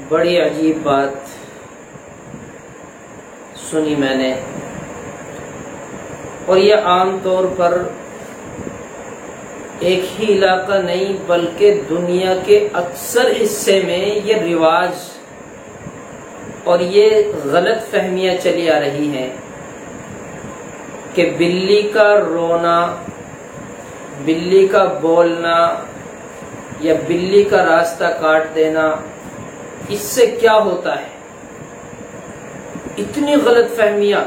بڑی عجیب بات سنی میں نے، اور یہ عام طور پر ایک ہی علاقہ نہیں بلکہ دنیا کے اکثر حصے میں یہ رواج اور یہ غلط فہمیاں چلی آ رہی ہیں کہ بلی کا رونا، بلی کا بولنا یا بلی کا راستہ کاٹ دینا، اس سے کیا ہوتا ہے۔ اتنی غلط فہمیاں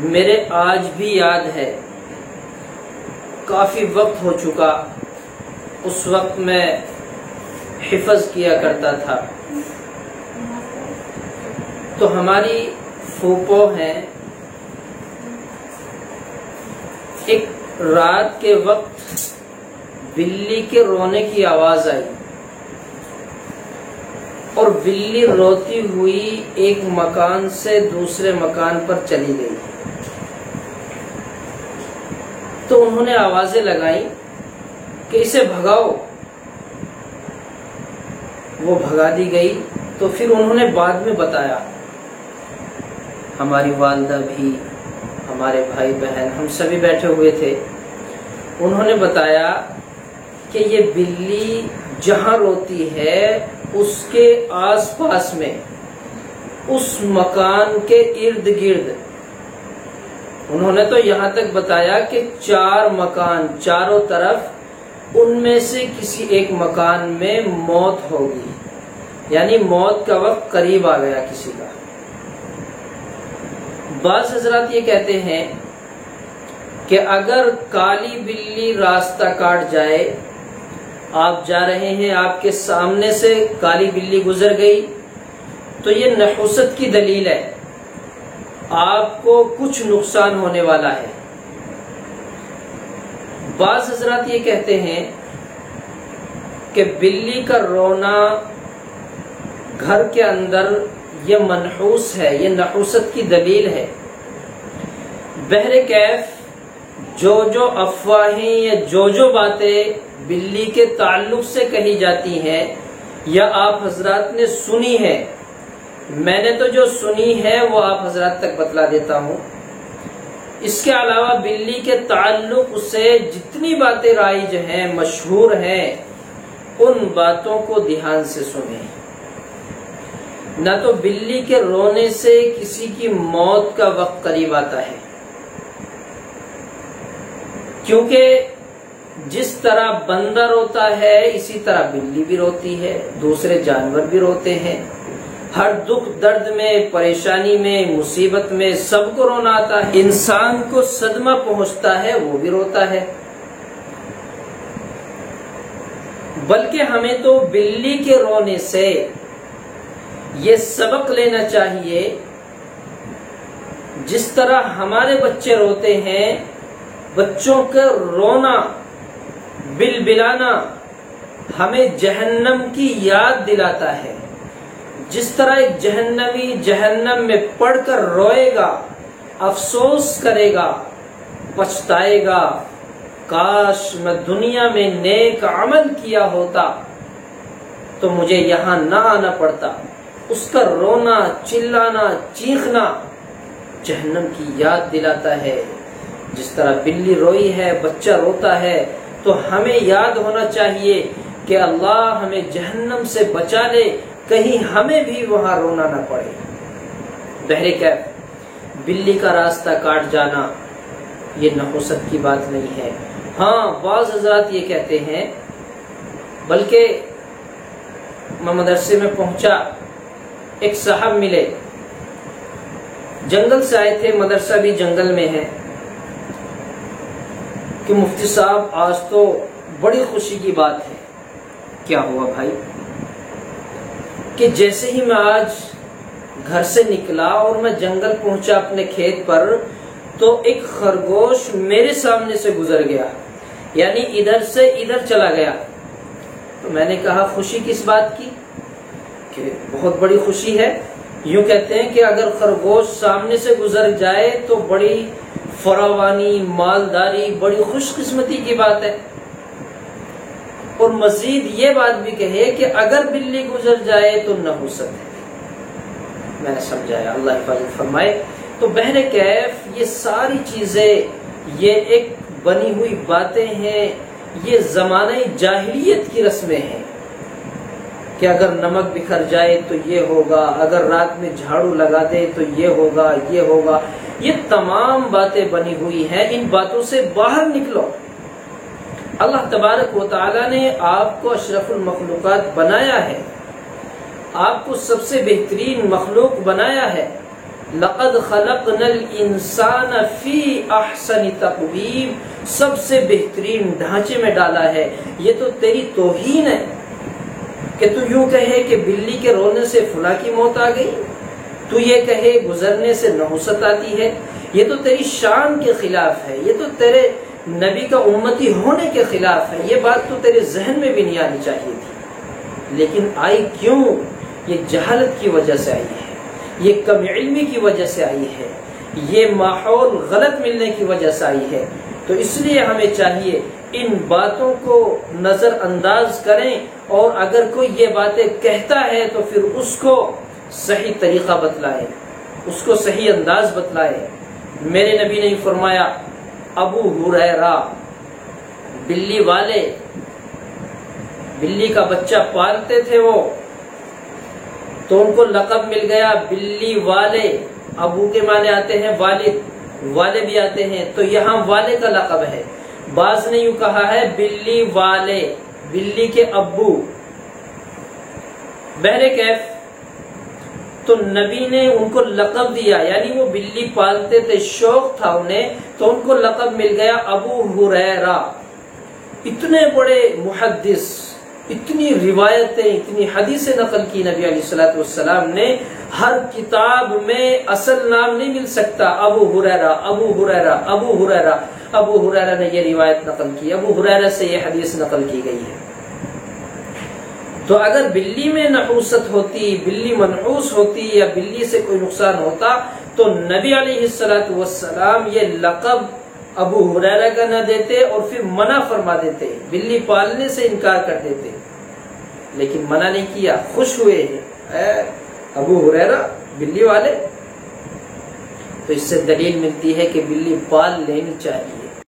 میرے آج بھی یاد ہے، کافی وقت ہو چکا، اس وقت میں حفظ کیا کرتا تھا۔ تو ہماری پھوپھو ہیں، ایک رات کے وقت بلی کے رونے کی آواز آئی اور بلی روتی ہوئی ایک مکان سے دوسرے مکان پر چلی گئی۔ تو انہوں نے آوازیں لگائیں کہ اسے بھگاؤ، وہ بھگا دی گئی۔ تو پھر انہوں نے بعد میں بتایا، ہماری والدہ بھی، ہمارے بھائی بہن، ہم سبھی بیٹھے ہوئے تھے، انہوں نے بتایا کہ یہ بلی جہاں روتی ہے اس کے آس پاس میں، اس مکان کے ارد گرد، انہوں نے تو یہاں تک بتایا کہ 4 مکان چاروں طرف، ان میں سے کسی ایک مکان میں موت ہوگی، یعنی موت کا وقت قریب آ گیا کسی کا۔ بعض حضرات یہ کہتے ہیں کہ اگر کالی بلی راستہ کاٹ جائے، آپ جا رہے ہیں، آپ کے سامنے سے کالی بلی گزر گئی، تو یہ نحوست کی دلیل ہے، آپ کو کچھ نقصان ہونے والا ہے۔ بعض حضرات یہ کہتے ہیں کہ بلی کا رونا گھر کے اندر یہ منحوس ہے، یہ نحوست کی دلیل ہے۔ بہرکیف جو افواہیں یا جو باتیں بلی کے تعلق سے کہی جاتی ہیں یا آپ حضرات نے سنی ہے، میں نے تو جو سنی ہے وہ آپ حضرات تک بتلا دیتا ہوں۔ اس کے علاوہ بلی کے تعلق سے جتنی باتیں رائج ہیں، مشہور ہیں، ان باتوں کو دھیان سے سنیں۔ نہ تو بلی کے رونے سے کسی کی موت کا وقت قریب آتا ہے، کیونکہ جس طرح بندہ روتا ہے اسی طرح بلی بھی روتی ہے، دوسرے جانور بھی روتے ہیں، ہر دکھ درد میں، پریشانی میں، مصیبت میں سب کو رونا آتا ہے، انسان کو صدمہ پہنچتا ہے وہ بھی روتا ہے۔ بلکہ ہمیں تو بلی کے رونے سے یہ سبق لینا چاہیے، جس طرح ہمارے بچے روتے ہیں، بچوں کا رونا، بلبلانا ہمیں جہنم کی یاد دلاتا ہے۔ جس طرح ایک جہنمی جہنم میں پڑ کر روئے گا، افسوس کرے گا، پچھتائے گا، کاش میں دنیا میں نیک عمل کیا ہوتا تو مجھے یہاں نہ آنا پڑتا، اس کا رونا، چلانا، چیخنا جہنم کی یاد دلاتا ہے۔ جس طرح بلی روئی ہے، بچہ روتا ہے، تو ہمیں یاد ہونا چاہیے کہ اللہ ہمیں جہنم سے بچا لے، کہیں ہمیں بھی وہاں رونا نہ پڑے۔ بہرکیف بلی کا راستہ کاٹ جانا یہ نحوست کی بات نہیں ہے۔ ہاں، بعض حضرات یہ کہتے ہیں، بلکہ میں مدرسے میں پہنچا، ایک صاحب ملے، جنگل سے آئے تھے، مدرسہ بھی جنگل میں ہے، کہ مفتی صاحب آج تو بڑی خوشی کی بات ہے۔ کیا ہوا بھائی؟ کہ جیسے ہی میں آج گھر سے نکلا اور میں جنگل پہنچا اپنے کھیت پر، تو ایک خرگوش میرے سامنے سے گزر گیا، یعنی ادھر سے ادھر چلا گیا۔ تو میں نے کہا خوشی کس بات کی؟ کہ بہت بڑی خوشی ہے۔ یوں کہتے ہیں کہ اگر خرگوش سامنے سے گزر جائے تو بڑی فراوانی، مالداری، بڑی خوش قسمتی کی بات ہے۔ اور مزید یہ بات بھی کہے کہ اگر بلی گزر جائے تو نحوست ہے۔ میں نے سمجھایا، اللہ حفاظت فرمائے۔ تو بہرکیف یہ ساری چیزیں یہ ایک بنی ہوئی باتیں ہیں، یہ زمانہ جاہلیت کی رسمیں ہیں کہ اگر نمک بکھر جائے تو یہ ہوگا، اگر رات میں جھاڑو لگا دے تو یہ ہوگا، یہ ہوگا۔ یہ تمام باتیں بنی ہوئی ہیں، ان باتوں سے باہر نکلو۔ اللہ تبارک و تعالی نے آپ کو اشرف المخلوقات بنایا ہے، آپ کو سب سے بہترین مخلوق بنایا ہے۔ لقد خلقنا الانسان فی احسن تقویم، سب سے بہترین ڈھانچے میں ڈالا ہے۔ یہ تو تیری توہین ہے کہ تو یوں کہے کہ بلی کے رونے سے فلاں کی موت آ گئی، تو یہ کہے گزرنے سے نحوست آتی ہے۔ یہ تو تیری شان کے خلاف ہے، یہ تو تیرے نبی کا امتی ہونے کے خلاف ہے۔ یہ بات تو تیرے ذہن میں بھی نہیں آنی چاہیے تھی، لیکن آئی کیوں؟ یہ جہالت کی وجہ سے آئی ہے، یہ کم علمی کی وجہ سے آئی ہے، یہ ماحول غلط ملنے کی وجہ سے آئی ہے۔ تو اس لیے ہمیں چاہیے ان باتوں کو نظر انداز کریں، اور اگر کوئی یہ باتیں کہتا ہے تو پھر اس کو صحیح طریقہ بتلائے، اس کو صحیح انداز بتلائے۔ میرے نبی نے فرمایا، ابو ہریرہ بلی والے، بلی کا بچہ پالتے تھے وہ، تو ان کو لقب مل گیا بلی والے۔ ابو کے معنی آتے ہیں والد، والے بھی آتے ہیں، تو یہاں والے کا لقب ہے۔ بعض نے یوں کہا ہے بلی والے، بلی کے ابو۔ بہرکیف تو نبی نے ان کو لقب دیا، یعنی وہ بلی پالتے تھے، شوق تھا انہیں، تو ان کو لقب مل گیا ابو ہریرہ۔ اتنے بڑے محدث، اتنی روایتیں، اتنی حدیثیں نقل کی نبی علیہ الصلوۃ والسلام نے، ہر کتاب میں اصل نام نہیں مل سکتا، ابو ہریرہ، ابو ہریرہ، ابو ہریرہ۔ ابو ہریرہ نے یہ روایت نقل کی، ابو ہریرہ سے یہ حدیث نقل کی گئی ہے۔ تو اگر بلی میں نحوست ہوتی، بلی منحوس ہوتی، یا بلی سے کوئی نقصان ہوتا، تو نبی علیہ الصلوۃ والسلام یہ لقب ابو ہریرہ کا نہ دیتے اور پھر منع فرما دیتے، بلی پالنے سے انکار کر دیتے، لیکن منع نہیں کیا، خوش ہوئے اے ابو ہریرہ بلی والے۔ تو اس سے دلیل ملتی ہے کہ بلی پال لینی چاہیے۔